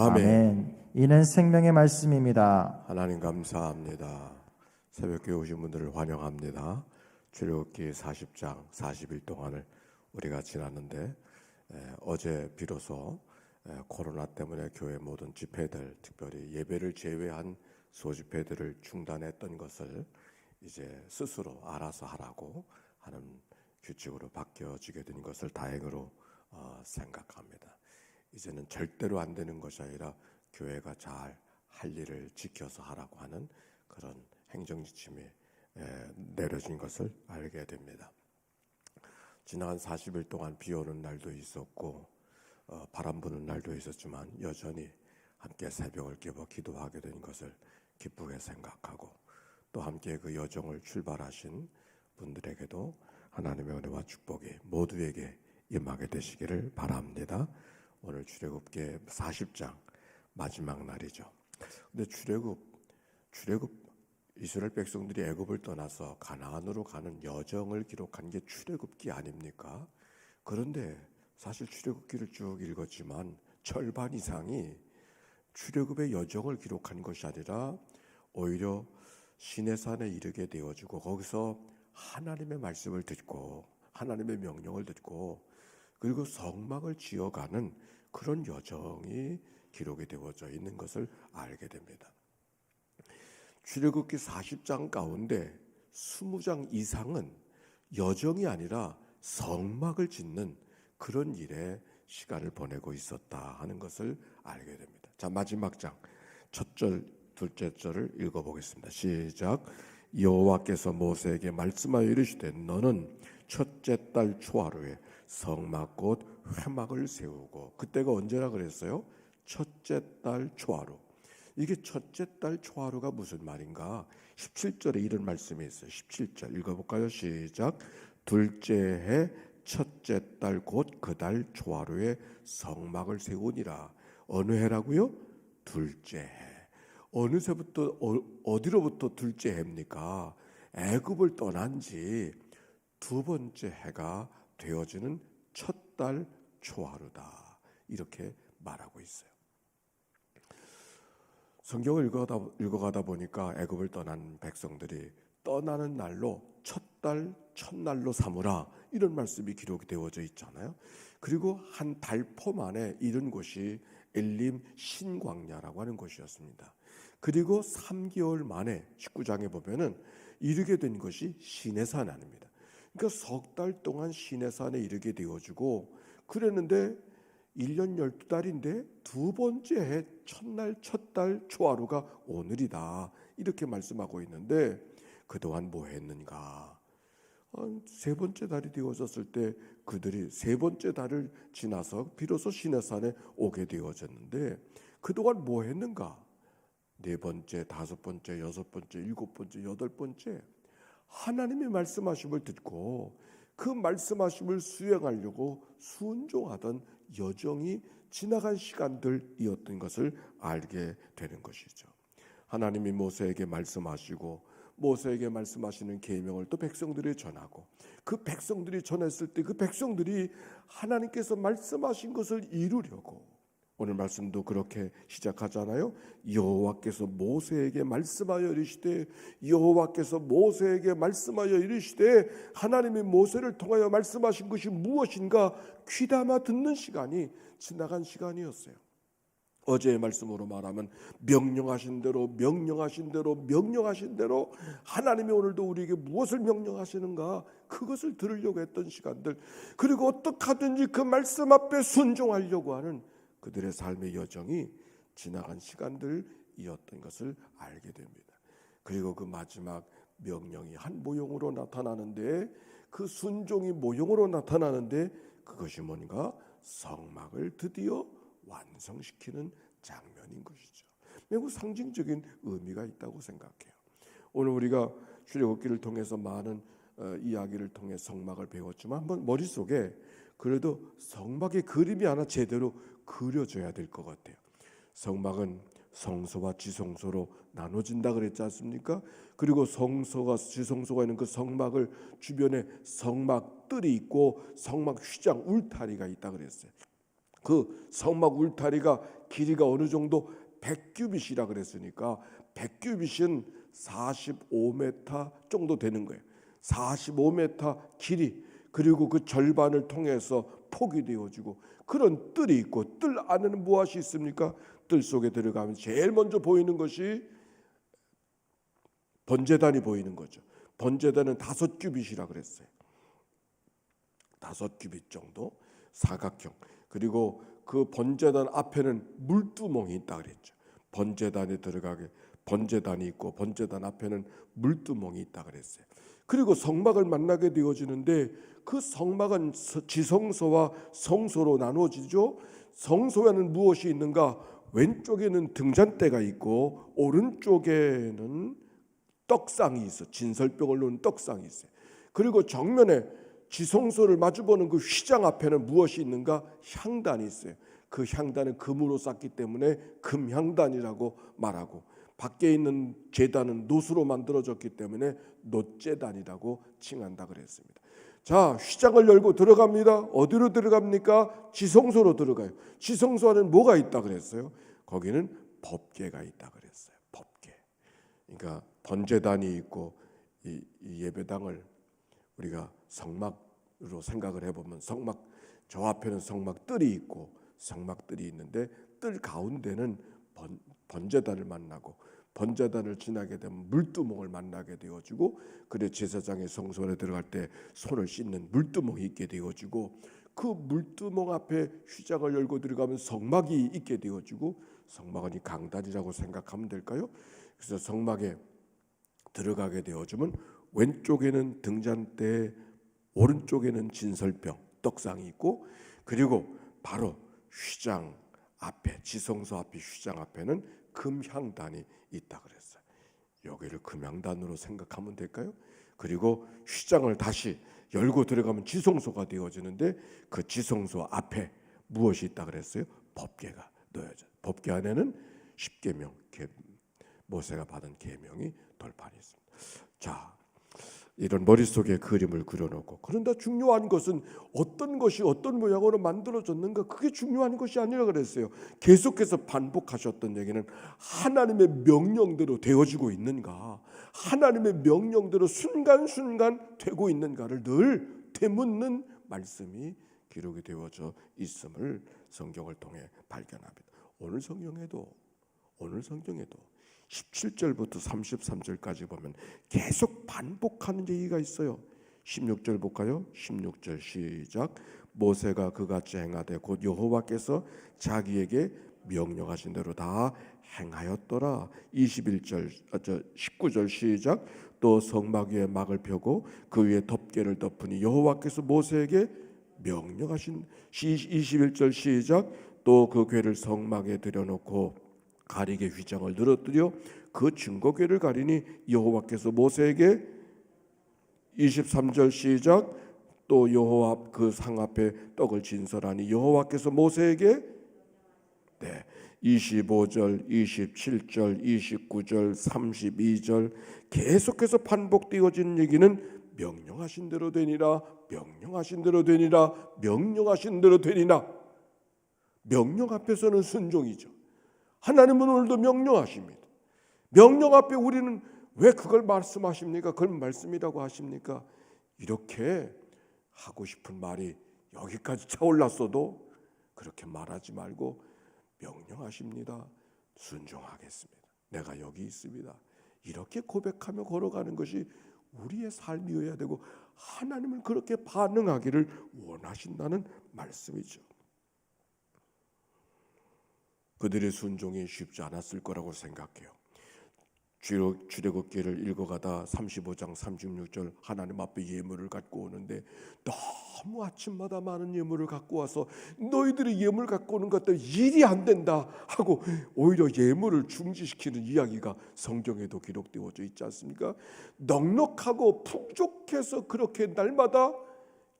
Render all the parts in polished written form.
아멘. 아멘. 이는 생명의 말씀입니다. 하나님 감사합니다. 새벽에 오신 분들을 환영합니다. 출애굽기 40장 40일 동안을 우리가 지났는데 어제 비로소 코로나 때문에 교회 모든 집회들, 특별히 예배를 제외한 소집회들을 중단했던 것을 이제 스스로 알아서 하라고 하는 규칙으로 바뀌어지게 된 것을 다행으로 생각합니다. 이제는 절대로 안 되는 것이 아니라 교회가 잘 할 일을 지켜서 하라고 하는 그런 행정지침이 내려진 것을 알게 됩니다. 지난 40일 동안 비 오는 날도 있었고 바람 부는 날도 있었지만 여전히 함께 새벽을 깨워 기도하게 된 것을 기쁘게 생각하고 또 함께 그 여정을 출발하신 분들에게도 하나님의 은혜와 축복이 모두에게 임하게 되시기를 바랍니다. 오늘 출애굽기 40장 마지막 날이죠. 근데 출애굽 이스라엘 백성들이 애굽을 떠나서 가나안으로 가는 여정을 기록한 게 출애굽기 아닙니까? 그런데 사실 출애굽기를 쭉 읽었지만 절반 이상이 출애굽의 여정을 기록한 것이 아니라 오히려 시내산에 이르게 되어지고 거기서 하나님의 말씀을 듣고 하나님의 명령을 듣고 그리고 성막을 지어가는 그런 여정이 기록이 되어져 있는 것을 알게 됩니다. 출애굽기 40장 가운데 20장 이상은 여정이 아니라 성막을 짓는 그런 일에 시간을 보내고 있었다 하는 것을 알게 됩니다. 자, 마지막 장 첫 절, 둘째 절을 읽어보겠습니다. 시작. 여호와께서 모세에게 말씀하여 이르시되 너는 첫째 달 초하루에 성막 곧 회막을 세우고, 그때가 언제라 그랬어요? 첫째 달 초하루. 이게 첫째 달 초하루가 무슨 말인가? 17절에 이런 말씀이 있어요. 17절 읽어볼까요? 시작. 둘째 해 첫째 달 곧 그 달 초하루에 성막을 세우니라. 어느 해라고요? 둘째 해. 어느새부터 어디로부터 둘째 해입니까? 애굽을 떠난 지 두 번째 해가 되어지는 첫 달 초하루다. 이렇게 말하고 있어요. 성경을 읽어가다 보니까 애굽을 떠난 백성들이 떠나는 날로 첫날로 삼으라 이런 말씀이 기록이 되어져 있잖아요. 그리고 한 달포 만에 이른 곳이 엘림 신광야라고 하는 곳이었습니다. 그리고 3개월 만에 19장에 보면은 이르게 된 것이 시내산 아닙니다. 그러니까 석 달 동안 시내산에 이르게 되어지고 그랬는데 1년 12달인데 두 번째 해 첫 달 초하루가 오늘이다 이렇게 말씀하고 있는데 그동안 뭐 했는가? 세 번째 달이 되어졌을 때 그들이 세 번째 달을 지나서 비로소 시내산에 오게 되어졌는데 그동안 뭐 했는가? 네 번째, 다섯 번째, 여섯 번째, 일곱 번째, 여덟 번째 하나님의 말씀하심을 듣고 그 말씀하심을 수행하려고 순종하던 여정이 지나간 시간들이었던 것을 알게 되는 것이죠. 하나님이 모세에게 말씀하시고 모세에게 말씀하시는 계명을 또 백성들이 전하고 그 백성들이 전했을 때 그 백성들이 하나님께서 말씀하신 것을 이루려고 오늘 말씀도 그렇게 시작하잖아요. 여호와께서 모세에게 말씀하여 이르시되 여호와께서 모세에게 말씀하여 이르시되 하나님이 모세를 통하여 말씀하신 것이 무엇인가 귀담아 듣는 시간이 지나간 시간이었어요. 어제의 말씀으로 말하면 명령하신 대로 하나님이 오늘도 우리에게 무엇을 명령하시는가 그것을 들으려고 했던 시간들, 그리고 어떻게 하든지 그 말씀 앞에 순종하려고 하는 그들의 삶의 여정이 지나간 시간들이었던 것을 알게 됩니다. 그리고 그 마지막 명령이 한 모형으로 나타나는데 그 순종이 모형으로 나타나는데 그것이 뭔가 성막을 드디어 완성시키는 장면인 것이죠. 매우 상징적인 의미가 있다고 생각해요. 오늘 우리가 출애굽기를 통해서 많은 이야기를 통해 성막을 배웠지만 한번 머릿속에 그래도 성막의 그림이 하나 제대로 그려져야 될 것 같아요. 성막은 성소와 지성소로 나눠진다 그랬지 않습니까? 그리고 성소가 지성소가 있는 그 성막을 주변에 성막들이 있고 성막 휘장 울타리가 있다 그랬어요. 그 성막 울타리가 길이가 어느 정도 100규빗이라 그랬으니까 100규빗은 45m 정도 되는 거예요. 45m 길이, 그리고 그 절반을 통해서 폭이 되어지고 그런 뜰이 있고, 뜰 안에는 무엇이 있습니까? 뜰 속에 들어가면 제일 먼저 보이는 것이 번제단이 보이는 거죠. 번제단은 5규빗이라 그랬어요. 5규빗 정도 사각형. 그리고 그 번제단 앞에는 물두멍이 있다 그랬죠. 번제단에 들어가게 번제단이 있고 번제단 앞에는 물두멍이 있다 그랬어요. 그리고 성막을 만나게 되어지는데 그 성막은 지성소와 성소로 나누어지죠. 성소에는 무엇이 있는가? 왼쪽에는 등잔대가 있고 오른쪽에는 떡상이 있어. 진설병을 놓은 떡상이 있어요. 그리고 정면에 지성소를 마주보는 그 휘장 앞에는 무엇이 있는가? 향단이 있어요. 그 향단은 금으로 쌓기 때문에 금향단이라고 말하고, 밖에 있는 제단은 놋으로 만들어졌기 때문에 놋제단이라고 칭한다 그랬습니다. 자, 휘장을 열고 들어갑니다. 어디로 들어갑니까? 지성소로 들어가요. 지성소 안에는 뭐가 있다 그랬어요? 거기는 법궤가 있다 그랬어요. 법궤. 그러니까 번제단이 있고 이 예배당을 우리가 성막으로 생각을 해보면, 성막 저 앞에는 성막 뜰이 있고 성막 뜰이 있는데 뜰 가운데는 번제단을 만나고, 번제단을 지나게 되면 물두멍을 만나게 되어지고, 그래 제사장의 성소에 들어갈 때 손을 씻는 물두멍이 있게 되어지고, 그 물두멍 앞에 휘장을 열고 들어가면 성막이 있게 되어지고, 성막은 이 강단이라고 생각하면 될까요? 그래서 성막에 들어가게 되어지면 왼쪽에는 등잔대, 오른쪽에는 진설병, 떡상이 있고, 그리고 바로 휘장 앞에, 지성소 앞에 휘장 앞에는 금향단이 있다 그랬어요. 여기를 금향단으로 생각하면 될까요? 그리고 휘장을 다시 열고 들어가면 지성소가 되어지는데 그 지성소 앞에 무엇이 있다 그랬어요? 법궤가 놓여져. 법궤 안에는 십계명, 모세가 받은 계명이 돌판이 있습니다. 자, 이런 머릿속에 그림을 그려놓고, 그런데 중요한 것은 어떤 것이 어떤 모양으로 만들어졌는가, 그게 중요한 것이 아니라 그랬어요. 계속해서 반복하셨던 얘기는 하나님의 명령대로 되어지고 있는가, 하나님의 명령대로 순간순간 되고 있는가를 늘 되묻는 말씀이 기록이 되어져 있음을 성경을 통해 발견합니다. 오늘 성경에도 17절부터 33절까지 보면 계속 반복하는 얘기가 있어요. 16절 볼까요? 16절 시작. 모세가 그같이 행하되 곧 여호와께서 자기에게 명령하신 대로 다 행하였더라. 19절 시작. 또 성막 위에 막을 펴고 그 위에 덮개를 덮으니 여호와께서 모세에게 명령하신. 21절 시작. 또 그 궤를 성막에 들여놓고 가리개 휘장을 늘어뜨려 그 증거궤를 가리니 여호와께서 모세에게. 23절 시작. 또 여호와 그 상 앞에 떡을 진설하니 여호와께서 모세에게. 네. 25절, 27절, 29절, 32절 계속해서 반복되어지는 얘기는 명령하신 대로 되니라, 명령하신 대로 되니라, 명령하신 대로 되니라. 명령 앞에서는 순종이죠. 하나님은 오늘도 명령하십니다. 명령 앞에 우리는 왜 그걸 말씀하십니까? 그걸 말씀이라고 하십니까? 이렇게 하고 싶은 말이 여기까지 차올랐어도 그렇게 말하지 말고 명령하십니다. 순종하겠습니다. 내가 여기 있습니다. 이렇게 고백하며 걸어가는 것이 우리의 삶이어야 되고, 하나님은 그렇게 반응하기를 원하신다는 말씀이죠. 그들의 순종이 쉽지 않았을 거라고 생각해요. 출애굽기를 읽어가다 35장 36절 하나님 앞에 예물을 갖고 오는데 너무 아침마다 많은 예물을 갖고 와서 너희들이 예물 갖고 오는 것들 일이 안 된다 하고 오히려 예물을 중지시키는 이야기가 성경에도 기록되어져 있지 않습니까? 넉넉하고 풍족해서 그렇게 날마다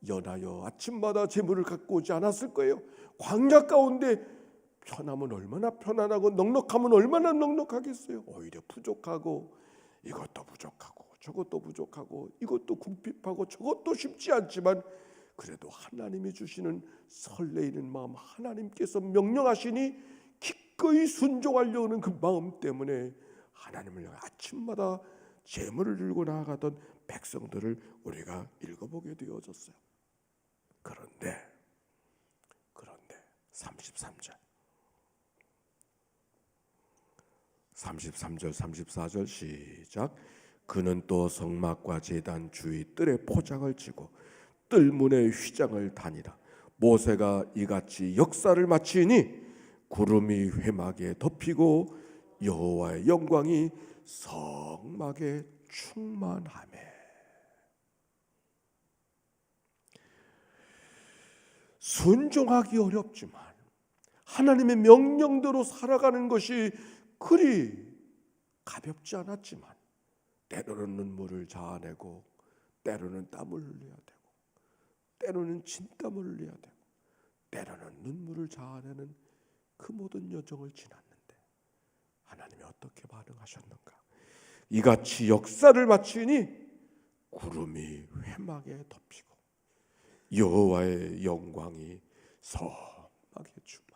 연하여 아침마다 제물을 갖고 오지 않았을 거예요. 광야 가운데 편하면 얼마나 편안하고 넉넉하면 얼마나 넉넉하겠어요. 오히려 부족하고 이것도 부족하고 저것도 부족하고 이것도 궁핍하고 저것도 쉽지 않지만 그래도 하나님이 주시는 설레이는 마음, 하나님께서 명령하시니 기꺼이 순종하려는 그 마음 때문에 하나님을 향해 아침마다 제물을 들고 나아가던 백성들을 우리가 읽어보게 되어졌어요. 그런데 33절 34절 시작. 그는 또 성막과 제단 주위 뜰에 포장을 치고 뜰문에 휘장을 다니라. 모세가 이같이 역사를 마치니 구름이 회막에 덮이고 여호와의 영광이 성막에 충만하매. 순종하기 어렵지만 하나님의 명령대로 살아가는 것이 그리 가볍지 않았지만 때로는 눈물을 자아내고 때로는 땀을 흘려야 되고 때로는 진땀을 흘려야 되고 때로는 눈물을 자아내는 그 모든 여정을 지났는데 하나님이 어떻게 반응하셨는가? 이같이 역사를 마치니 구름이 회막에 덮이고 여호와의 영광이 성막에 충만해.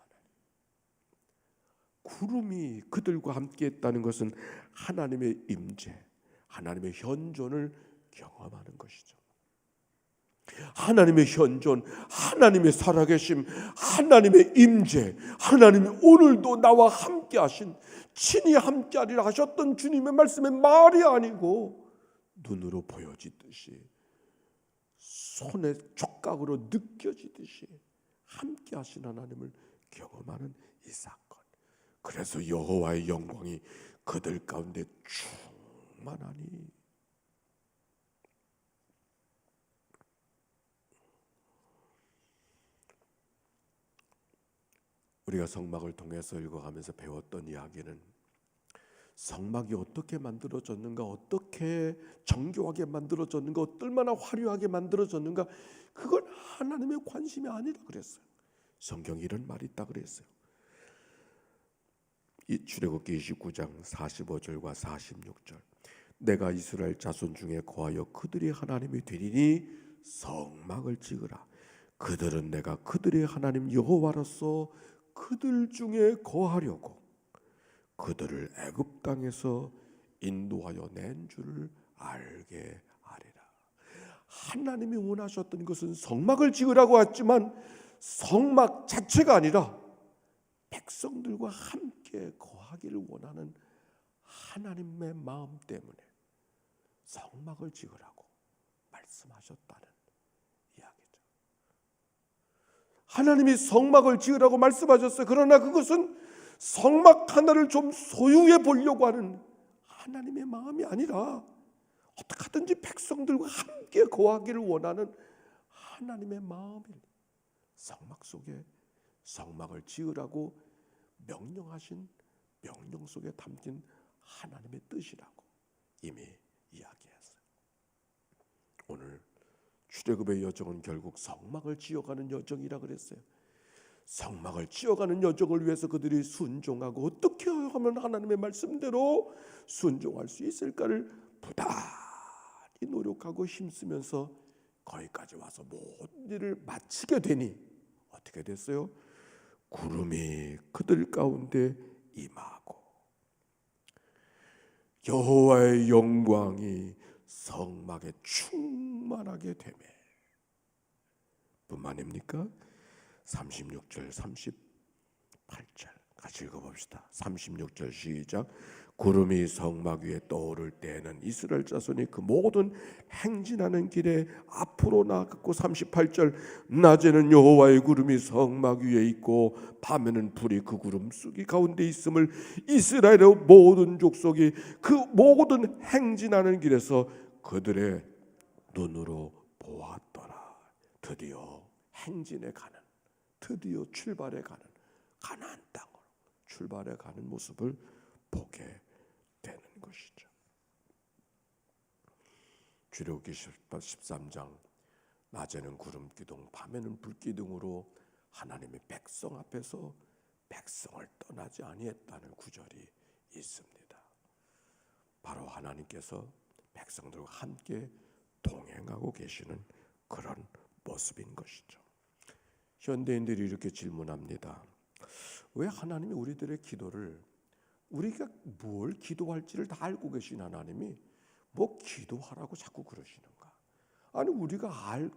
구름이 그들과 함께했다는 것은 하나님의 임재, 하나님의 현존을 경험하는 것이죠. 하나님의 현존, 하나님의 살아계심, 하나님의 임재, 하나님이 오늘도 나와 함께하신, 친히 함께하리라 하셨던 주님의 말씀의 말이 아니고 눈으로 보여지듯이 손의 촉각으로 느껴지듯이 함께하신 하나님을 경험하는 이 사건. 그래서 여호와의 영광이 그들 가운데 충만하니. 우리가 성막을 통해서 읽어가면서 배웠던 이야기는 성막이 어떻게 만들어졌는가, 어떻게 정교하게 만들어졌는가, 얼마나 화려하게 만들어졌는가, 그건 하나님의 관심이 아니라 그랬어요. 성경이 이런 말이 있다 그랬어요. 이 출애굽기 29장 45절과 46절. 내가 이스라엘 자손 중에 거하여 그들의 하나님이 되리니 성막을 지으라. 그들은 내가 그들의 하나님 여호와로서 그들 중에 거하려고 그들을 애굽 땅에서 인도하여 낸 줄을 알게 하리라. 하나님이 원하셨던 것은 성막을 지으라고 했지만 성막 자체가 아니라 백성들과 함께 거하기를 원하는 하나님의 마음 때문에 성막을 지으라고 말씀하셨다는 이야기죠. 하나님이 성막을 지으라고 말씀하셨어요. 그러나 그것은 성막 하나를 좀 소유해 보려고 하는 하나님의 마음이 아니라 어떻게 하든지 백성들과 함께 거하기를 원하는 하나님의 마음이 성막 속에 성막을 지으라고 명령하신 명령 속에 담긴 하나님의 뜻이라고 이미 이야기했어요. 오늘 출애굽의 여정은 결국 성막을 지어가는 여정이라 그랬어요. 성막을 지어가는 여정을 위해서 그들이 순종하고 어떻게 하면 하나님의 말씀대로 순종할 수 있을까를 부단히 노력하고 힘쓰면서 거기까지 와서 모든 일을 마치게 되니 어떻게 됐어요? 구름이 그들 가운데 임하고 여호와의 영광이 성막에 충만하게 되매. 뿐만입니까? 36절 38절 같이 읽어봅시다. 36절 시작. 구름이 성막 위에 떠오를 때에는 이스라엘 자손이 그 모든 행진하는 길에 앞으로 나아갔고 38절 낮에는 여호와의 구름이 성막 위에 있고 밤에는 불이 그 구름 쑥이 가운데 있음을 이스라엘의 모든 족속이 그 모든 행진하는 길에서 그들의 눈으로 보았더라. 드디어 행진에 가는, 드디어 출발해 가는 가나안 땅으로 출발해 가는 모습을 보게 되는 것이죠. 출애굽기 13장 낮에는 구름 기둥 밤에는 불 기둥으로 하나님의 백성 앞에서 백성을 떠나지 아니했다는 구절이 있습니다. 바로 하나님께서 백성들과 함께 동행하고 계시는 그런 모습인 것이죠. 현대인들이 이렇게 질문합니다. 왜 하나님이 우리들의 기도를, 우리가 뭘 기도할지를 다 알고 계신 하나님이 뭐 기도하라고 자꾸 그러시는가? 아니 우리가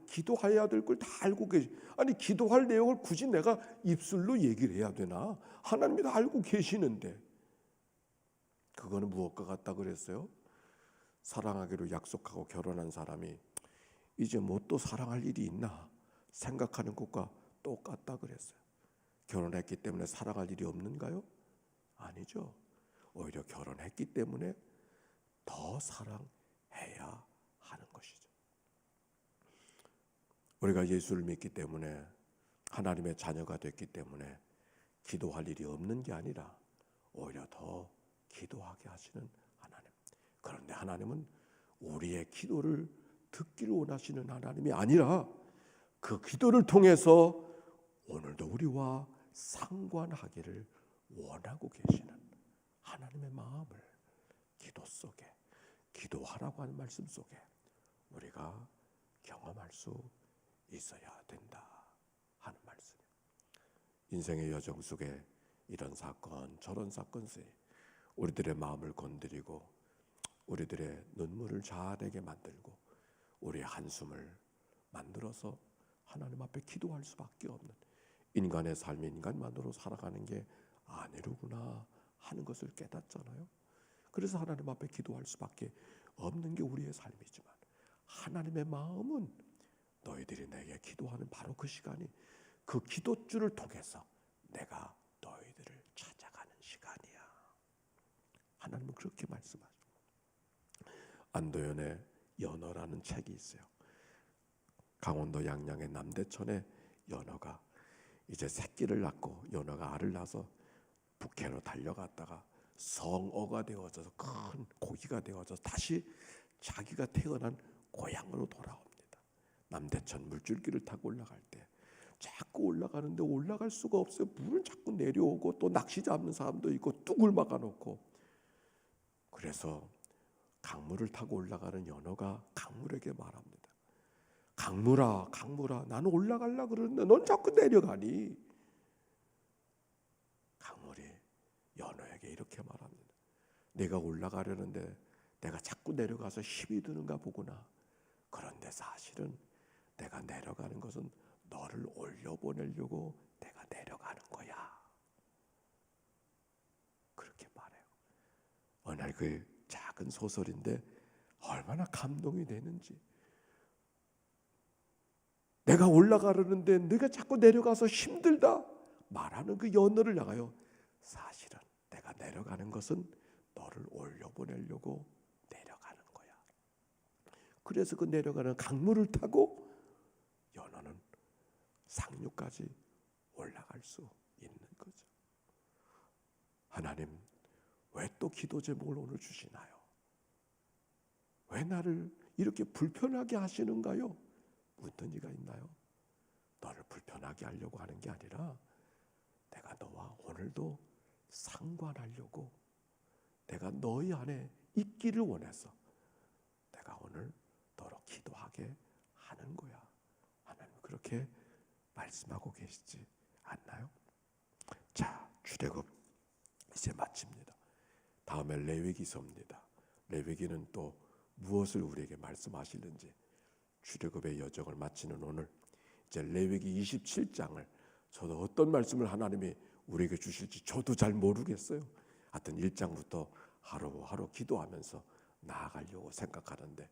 기도해야 될 걸 다 알고 아니 기도할 내용을 굳이 내가 입술로 얘기를 해야 되나? 하나님이 다 알고 계시는데. 그거는 무엇과 같다 그랬어요? 사랑하기로 약속하고 결혼한 사람이 이제 뭐 또 사랑할 일이 있나 생각하는 것과 똑같다 그랬어요. 결혼했기 때문에 사랑할 일이 없는가요? 아니죠. 오히려 결혼했기 때문에 더 사랑해야 하는 것이죠. 우리가 예수를 믿기 때문에, 하나님의 자녀가 됐기 때문에 기도할 일이 없는 게 아니라 오히려 더 기도하게 하시는 하나님. 그런데 하나님은 우리의 기도를 듣기를 원하시는 하나님이 아니라 그 기도를 통해서 오늘도 우리와 상관하기를 원하고 계시는 하나님의 마음을 기도 속에, 기도하라고 하는 말씀 속에 우리가 경험할 수 있어야 된다 하는 말씀이에요. 인생의 여정 속에 이런 사건 저런 사건들이 우리들의 마음을 건드리고 우리들의 눈물을 자아내게 만들고 우리의 한숨을 만들어서 하나님 앞에 기도할 수밖에 없는, 인간의 삶이 인간만으로 살아가는 게 아니로구나 하는 것을 깨닫잖아요. 그래서 하나님 앞에 기도할 수밖에 없는 게 우리의 삶이지만, 하나님의 마음은 너희들이 내게 기도하는 바로 그 시간이, 그 기도줄을 통해서 내가 너희들을 찾아가는 시간이야. 하나님은 그렇게 말씀하죠. 안도연의 연어라는 책이 있어요. 강원도 양양의 남대천에 연어가 이제 새끼를 낳고, 연어가 알을 낳아서 북해로 달려갔다가 성어가 되어져서 큰 고기가 되어져서 다시 자기가 태어난 고향으로 돌아옵니다. 남대천 물줄기를 타고 올라갈 때 자꾸 올라가는데 올라갈 수가 없어요. 물은 자꾸 내려오고 또 낚시 잡는 사람도 있고 뚝을 막아놓고. 그래서 강물을 타고 올라가는 연어가 강물에게 말합니다. 강물아, 강물아, 나는 올라가려고 그러는데 넌 자꾸 내려가니? 강물이 연어에게 이렇게 말합니다. 내가 올라가려는데 내가 자꾸 내려가서 힘이 드는가 보구나. 그런데 사실은 내가 내려가는 것은 너를 올려보내려고 내가 내려가는 거야. 그렇게 말해요. 어느 날 그 작은 소설인데 얼마나 감동이 되는지. 내가 올라가려는데 네가 자꾸 내려가서 힘들다 말하는 그 연어를 향하여, 사실은 내가 내려가는 것은 너를 올려보내려고 내려가는 거야. 그래서 그 내려가는 강물을 타고 연어는 상류까지 올라갈 수 있는 거죠. 하나님, 왜 또 기도 제목을 오늘 주시나요? 왜 나를 이렇게 불편하게 하시는가요? 묻는 이가 있나요? 너를 불편하게 하려고 하는 게 아니라 내가 너와 오늘도 상관하려고, 내가 너희 안에 있기를 원해서 내가 오늘 너로 기도하게 하는 거야. 하나님 그렇게 말씀하고 계시지 않나요? 자, 출애굽 이제 마칩니다. 다음에 레위기서입니다. 레위기는 또 무엇을 우리에게 말씀하시는지, 출애굽의 여정을 마치는 오늘 이제 레위기 27장을, 저도 어떤 말씀을 하나님이 우리에게 주실지 저도 잘 모르겠어요. 하여튼 1장부터 하루하루 기도하면서 나아가려고 생각하는데,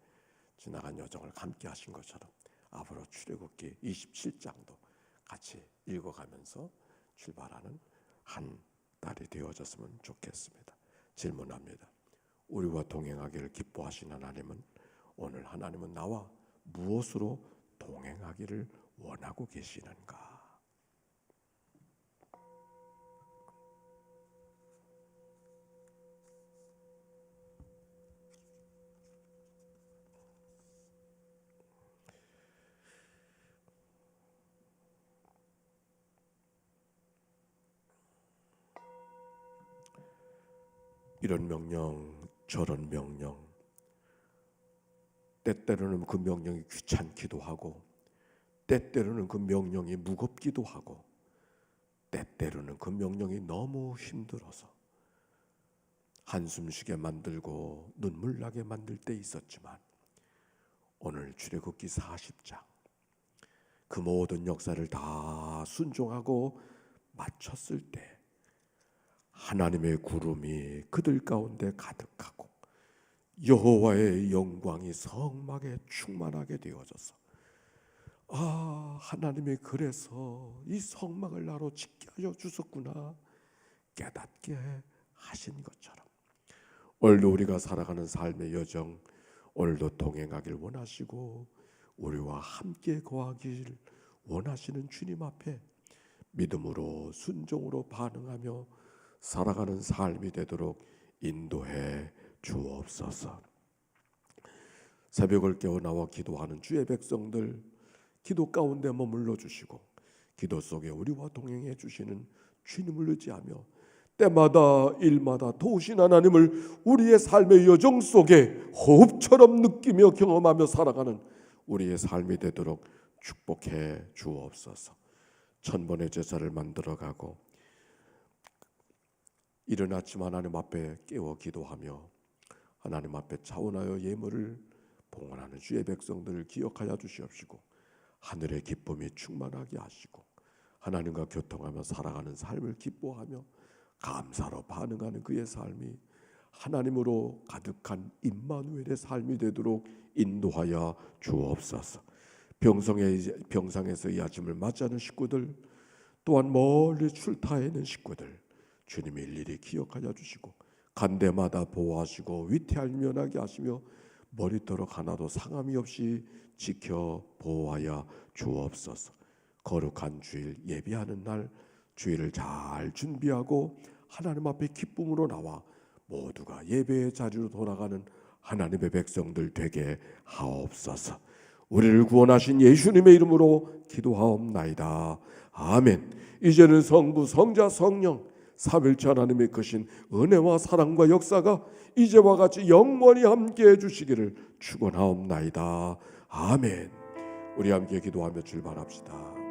지나간 여정을 함께 하신 것처럼 앞으로 출애굽기 27장도 같이 읽어가면서 출발하는 한 달이 되어졌으면 좋겠습니다. 질문합니다. 우리와 동행하기를 기뻐하신 하나님은, 오늘 하나님은 나와 무엇으로 동행하기를 원하고 계시는가? 이런 명령, 저런 명령, 때때로는 그 명령이 귀찮기도 하고, 때때로는 그 명령이 무겁기도 하고 때때로는 그 명령이 너무 힘들어서 한숨 쉬게 만들고 눈물 나게 만들 때 있었지만 오늘 출애굽기 40장 그 모든 역사를 다 순종하고 마쳤을 때 하나님의 구름이 그들 가운데 가득하고 여호와의 영광이 성막에 충만하게 되어져서 하나님이 그래서 이 성막을 나로 짓게 하여 주셨구나 깨닫게 하신 것처럼 오늘도 우리가 살아가는 삶의 여정 오늘도 동행하길 원하시고 우리와 함께 거하길 원하시는 주님 앞에 믿음으로 순종으로 반응하며 살아가는 삶이 되도록 인도해 주옵소서. 새벽을 깨어 나와 기도하는 주의 백성들 기도 가운데 머물러 주시고 기도 속에 우리와 동행해 주시는 주님을 의지하며 때마다 일마다 도우신 하나님을 우리의 삶의 여정 속에 호흡처럼 느끼며 경험하며 살아가는 우리의 삶이 되도록 축복해 주옵소서. 1000번의 제사를 만들어가고 이른 아침 하나님 앞에 깨어 기도하며 하나님 앞에 차원하여 예물을 봉헌하는 주의 백성들을 기억하여 주시옵시고 하늘의 기쁨이 충만하게 하시고 하나님과 교통하며 살아가는 삶을 기뻐하며 감사로 반응하는 그의 삶이 하나님으로 가득한 임마누엘의 삶이 되도록 인도하여 주옵소서. 병상에서 이 아침을 맞이하는 식구들 또한 멀리 출타해 있는 식구들 주님이 일일이 기억하여 주시고 간데마다 보호하시고 위태할면하게 하시며 머리토록 하나도 상함이 없이 지켜 보호하여 주옵소서. 거룩한 주일 예비하는 날 주일을 잘 준비하고 하나님 앞에 기쁨으로 나와 모두가 예배의 자리로 돌아가는 하나님의 백성들 되게 하옵소서. 우리를 구원하신 예수님의 이름으로 기도하옵나이다. 아멘. 이제는 성부 성자 성령 삼일체 하나님의 크신 은혜와 사랑과 역사가 이제와 같이 영원히 함께해 주시기를 축원하옵나이다. 아멘. 우리 함께 기도하며 출발합시다.